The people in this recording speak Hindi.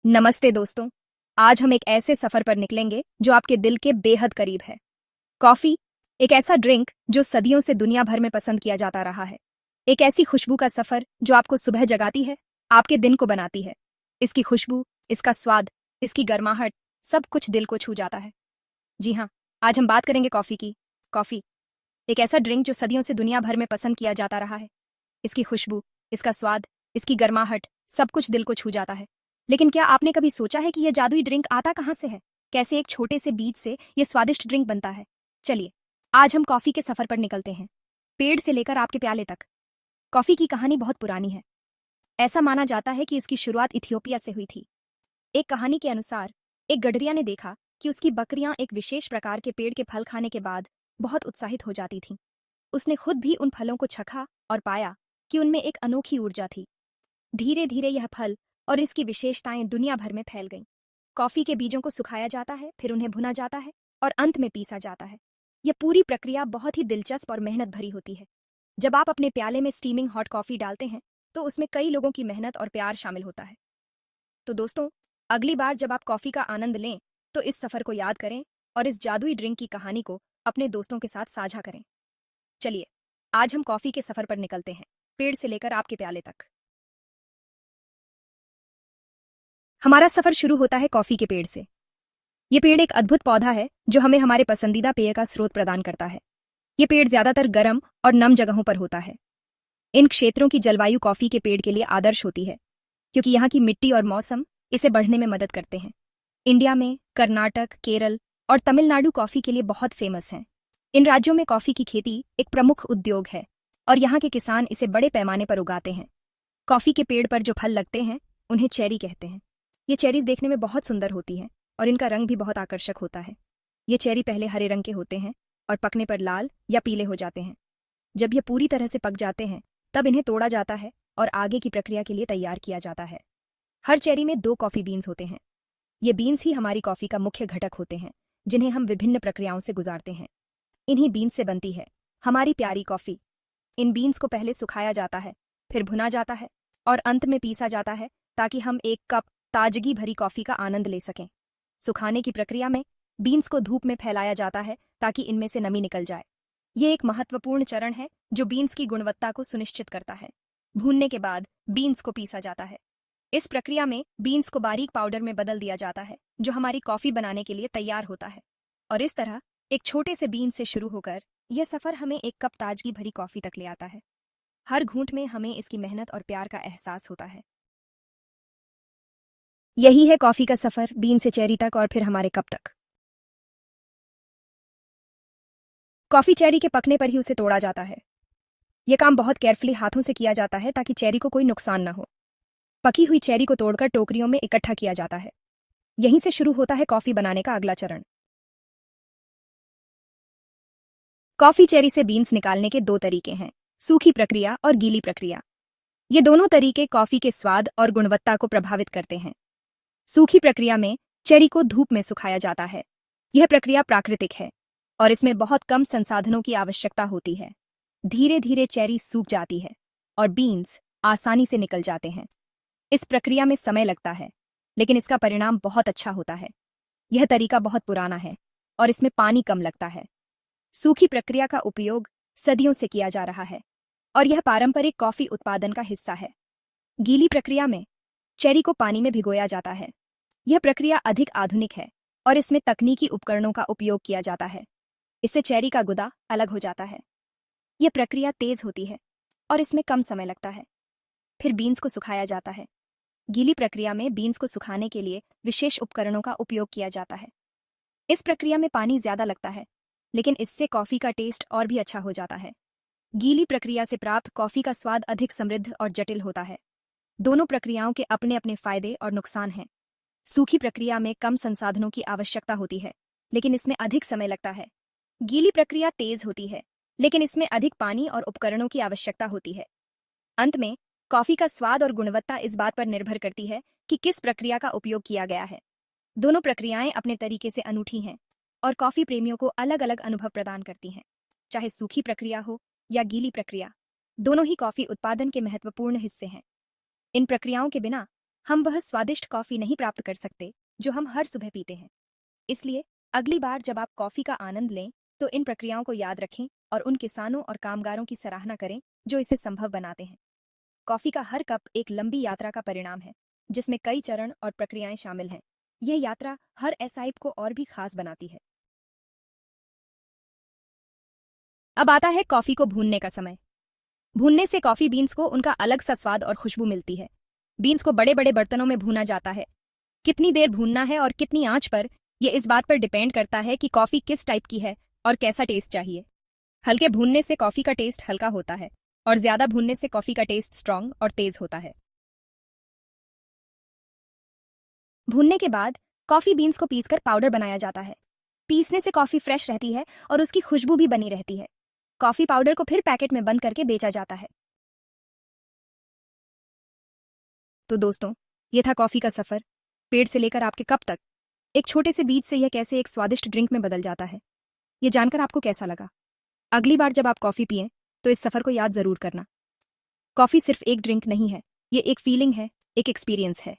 नमस्ते दोस्तों। आज हम एक ऐसे सफर पर निकलेंगे जो आपके दिल के बेहद करीब है। कॉफी, एक ऐसा ड्रिंक जो सदियों से दुनिया भर में पसंद किया जाता रहा है। एक ऐसी खुशबू का सफर जो आपको सुबह जगाती है, आपके दिन को बनाती है। इसकी खुशबू, इसका स्वाद, इसकी गर्माहट, सब कुछ दिल को छू जाता है। जी हाँ, आज हम बात करेंगे कॉफी की। कॉफी, एक ऐसा ड्रिंक जो सदियों से दुनिया भर में पसंद किया जाता रहा है। इसकी खुशबू, इसका स्वाद, इसकी गर्माहट, सब कुछ दिल को छू जाता है। लेकिन क्या आपने कभी सोचा है कि यह जादुई ड्रिंक आता कहाँ से है? कैसे एक छोटे से बीज से यह स्वादिष्ट ड्रिंक बनता है? चलिए, आज हम कॉफी के सफर पर निकलते हैं, पेड़ से लेकर आपके प्याले तक। कॉफी की कहानी बहुत पुरानी है। ऐसा माना जाता है कि इसकी शुरुआत इथियोपिया से हुई थी। एक कहानी के अनुसार एक गडरिया ने देखा कि उसकी बकरियां एक विशेष प्रकार के पेड़ के फल खाने के बाद बहुत उत्साहित हो जाती थीं। उसने खुद भी उन फलों को चखा और पाया कि उनमें एक अनोखी ऊर्जा थी। धीरे धीरे यह फल और इसकी विशेषताएं दुनिया भर में फैल गईं। कॉफी के बीजों को सुखाया जाता है, फिर उन्हें भुना जाता है और अंत में पीसा जाता है। यह पूरी प्रक्रिया बहुत ही दिलचस्प और मेहनत भरी होती है। जब आप अपने प्याले में स्टीमिंग हॉट कॉफी डालते हैं तो उसमें कई लोगों की मेहनत और प्यार शामिल होता है। तो दोस्तों, अगली बार जब आप कॉफी का आनंद लें तो इस सफर को याद करें और इस जादुई ड्रिंक की कहानी को अपने दोस्तों के साथ साझा करें। चलिए, आज हम कॉफी के सफर पर निकलते हैं, पेड़ से लेकर आपके प्याले तक। हमारा सफर शुरू होता है कॉफी के पेड़ से। ये पेड़ एक अद्भुत पौधा है जो हमें हमारे पसंदीदा पेय का स्रोत प्रदान करता है। ये पेड़ ज्यादातर गर्म और नम जगहों पर होता है। इन क्षेत्रों की जलवायु कॉफी के पेड़ के लिए आदर्श होती है क्योंकि यहाँ की मिट्टी और मौसम इसे बढ़ने में मदद करते हैं। इंडिया में कर्नाटक, केरल और तमिलनाडु कॉफी के लिए बहुत फेमस हैं। इन राज्यों में कॉफी की खेती एक प्रमुख उद्योग है और यहाँ के किसान इसे बड़े पैमाने पर उगाते हैं। कॉफी के पेड़ पर जो फल लगते हैं उन्हें चेरी कहते हैं। ये चेरीज देखने में बहुत सुंदर होती हैं और इनका रंग भी बहुत आकर्षक होता है। ये चेरी पहले हरे रंग के होते हैं और पकने पर लाल या पीले हो जाते हैं। जब ये पूरी तरह से पक जाते हैं तब इन्हें तोड़ा जाता है और आगे की प्रक्रिया के लिए तैयार किया जाता है। हर चेरी में 2 कॉफी बीन्स होते हैं। ये बीन्स ही हमारी कॉफी का मुख्य घटक होते हैं जिन्हें हम विभिन्न प्रक्रियाओं से गुजारते हैं। इन्हीं बीन्स से बनती है हमारी प्यारी कॉफी। इन बीन्स को पहले सुखाया जाता है, फिर भुना जाता है और अंत में पीसा जाता है ताकि हम एक कप ताजगी भरी कॉफी का आनंद ले सकें। सुखाने की प्रक्रिया में बीन्स को धूप में फैलाया जाता है ताकि इनमें से नमी निकल जाए। ये एक महत्वपूर्ण चरण है जो बीन्स की गुणवत्ता को सुनिश्चित करता है। भूनने के बाद बीन्स को पीसा जाता है। इस प्रक्रिया में बीन्स को बारीक पाउडर में बदल दिया जाता है जो हमारी कॉफी बनाने के लिए तैयार होता है। और इस तरह एक छोटे से बीन से शुरू होकर यह सफर हमें एक कप ताजगी भरी कॉफी तक ले आता है। हर घूंट में हमें इसकी मेहनत और प्यार का एहसास होता है। यही है कॉफी का सफर, बीन से चेरी तक और फिर हमारे कप तक। कॉफी चेरी के पकने पर ही उसे तोड़ा जाता है। यह काम बहुत केयरफुली हाथों से किया जाता है ताकि चेरी को कोई नुकसान न हो। पकी हुई चेरी को तोड़कर टोकरियों में इकट्ठा किया जाता है। यहीं से शुरू होता है कॉफी बनाने का अगला चरण। कॉफी चेरी से बीन्स निकालने के 2 तरीके हैं, सूखी प्रक्रिया और गीली प्रक्रिया। ये दोनों तरीके कॉफी के स्वाद और गुणवत्ता को प्रभावित करते हैं। सूखी प्रक्रिया में चेरी को धूप में सुखाया जाता है। यह प्रक्रिया प्राकृतिक है और इसमें बहुत कम संसाधनों की आवश्यकता होती है। धीरे धीरे चेरी सूख जाती है और बीन्स आसानी से निकल जाते हैं। इस प्रक्रिया में समय लगता है, लेकिन इसका परिणाम बहुत अच्छा होता है। यह तरीका बहुत पुराना है और इसमें पानी कम लगता है। सूखी प्रक्रिया का उपयोग सदियों से किया जा रहा है और यह पारंपरिक कॉफी उत्पादन का हिस्सा है। गीली प्रक्रिया में चेरी को पानी में भिगोया जाता है। यह प्रक्रिया अधिक आधुनिक है और इसमें तकनीकी उपकरणों का उपयोग किया जाता है। इससे चेरी का गुदा अलग हो जाता है। यह प्रक्रिया तेज होती है और इसमें कम समय लगता है। फिर बीन्स को सुखाया जाता है। गीली प्रक्रिया में बीन्स को सुखाने के लिए विशेष उपकरणों का उपयोग किया जाता है। इस प्रक्रिया में पानी ज्यादा लगता है, लेकिन इससे कॉफी का टेस्ट और भी अच्छा हो जाता है। गीली प्रक्रिया से प्राप्त कॉफी का स्वाद अधिक समृद्ध और जटिल होता है। दोनों प्रक्रियाओं के अपने अपने फायदे और नुकसान हैं। सूखी प्रक्रिया में कम संसाधनों की आवश्यकता होती है, लेकिन इसमें अधिक समय लगता है। गीली प्रक्रिया तेज होती है, लेकिन इसमें अधिक पानी और उपकरणों की आवश्यकता होती है। अंत में कॉफी का स्वाद और गुणवत्ता इस बात पर निर्भर करती है कि किस प्रक्रिया का उपयोग किया गया है। दोनों प्रक्रियाएं अपने तरीके से अनूठी हैं और कॉफी प्रेमियों को अलग अलग अनुभव प्रदान करती हैं। चाहे सूखी प्रक्रिया हो या गीली प्रक्रिया, दोनों ही कॉफी उत्पादन के महत्वपूर्ण हिस्से हैं। इन प्रक्रियाओं के बिना हम वह स्वादिष्ट कॉफी नहीं प्राप्त कर सकते जो हम हर सुबह पीते हैं। इसलिए अगली बार जब आप कॉफी का आनंद लें तो इन प्रक्रियाओं को याद रखें और उन किसानों और कामगारों की सराहना करें जो इसे संभव बनाते हैं। कॉफी का हर कप एक लंबी यात्रा का परिणाम है जिसमें कई चरण और प्रक्रियाएं शामिल हैं। यह यात्रा हर एसआईप को और भी खास बनाती है। अब आता है कॉफी को भूनने का समय। भूनने से कॉफी बीन्स को उनका अलग सा स्वाद और खुशबू मिलती है। बीन्स को बड़े बड़े बर्तनों में भूना जाता है। कितनी देर भूनना है और कितनी आंच पर, यह इस बात पर डिपेंड करता है कि कॉफी किस टाइप की है और कैसा टेस्ट चाहिए। हल्के भूनने से कॉफी का टेस्ट हल्का होता है और ज्यादा भूनने से कॉफी का टेस्ट स्ट्रांग और तेज होता है। भूनने के बाद कॉफी बीन्स को पीसकर पाउडर बनाया जाता है। पीसने से कॉफी फ्रेश रहती है और उसकी खुशबू भी बनी रहती है। कॉफी पाउडर को फिर पैकेट में बंद करके बेचा जाता है। तो दोस्तों, यह था कॉफी का सफर, पेड़ से लेकर आपके कप तक। एक छोटे से बीज से यह कैसे एक स्वादिष्ट ड्रिंक में बदल जाता है। यह जानकर आपको कैसा लगा? अगली बार जब आप कॉफी पिएं तो इस सफर को याद जरूर करना। कॉफी सिर्फ एक ड्रिंक नहीं है, ये एक फीलिंग है, एक एक्सपीरियंस है।